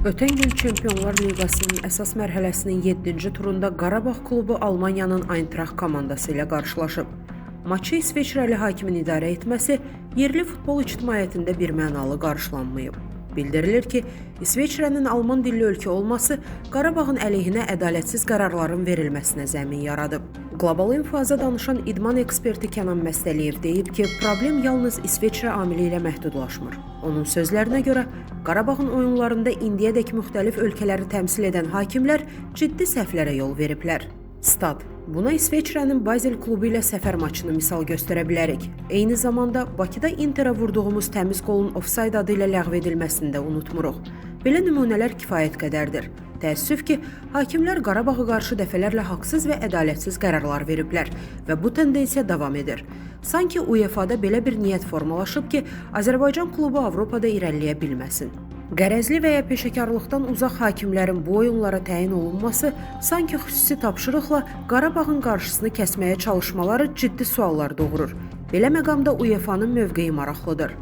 Ötən gün Çempionlar Liqasının əsas mərhələsinin 7-ci turunda Qarabağ klubu Almaniyanın Eintracht komandası ilə qarşılaşıb. Maçı İsveçrəli hakimin idarə etməsi yerli futbol ictimaiyyətində bir mənalı qarşılanmayıb. Bildirilir ki, İsveçrənin Alman dilli ölkə olması Qarabağın əleyhinə ədalətsiz qərarların verilməsinə zəmin yaradıb. Qlobal Infoza danışan idman eksperti Kənan Məstəliyev deyib ki, problem yalnız İsveçrə amili ilə məhdudlaşmır. Onun sözlərinə görə, Qarabağın oyunlarında indiyədək müxtəlif ölkələri təmsil edən hakimlər ciddi səhvlərə yol veriblər. Stad. Buna İsveçrənin Basel klubu ilə səfər maçını misal göstərə bilərik. Eyni zamanda Bakıda Interə vurduğumuz təmiz qolun ofsayd adı ilə ləğv edilməsini də unutmuruq. Belə nümunələr kifayət qədərdir. Təəssüf ki, hakimlər Qarabağa qarşı dəfələrlə haqsız və ədalətsiz qərarlar veriblər və bu tendensiya davam edir. Sanki UEFA-da belə bir niyyət formalaşıb ki, Azərbaycan klubu Avropada irəliləyə bilməsin. Qərəzli və ya peşəkarlıqdan uzaq hakimlərin bu oyunlara təyin olunması sanki xüsusi tapşırıqla Qarabağın qarşısını kəsməyə çalışmaları ciddi suallar doğurur. Belə məqamda UEFA-nın mövqeyi maraqlıdır.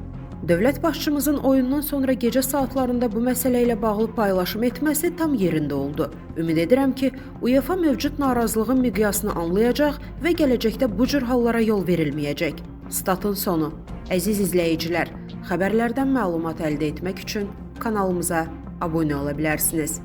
Dövlət başçımızın oyundan sonra gecə saatlarında bu məsələ ilə bağlı paylaşım etməsi tam yerində oldu. Ümid edirəm ki, UEFA mövcud narazılığın miqyasını anlayacaq və gələcəkdə bu cür hallara yol verilməyəcək. Statın sonu. Əziz izləyicilər, xəbərlərdən məlumat əldə etmək üçün kanalımıza abunə ola bilərsiniz.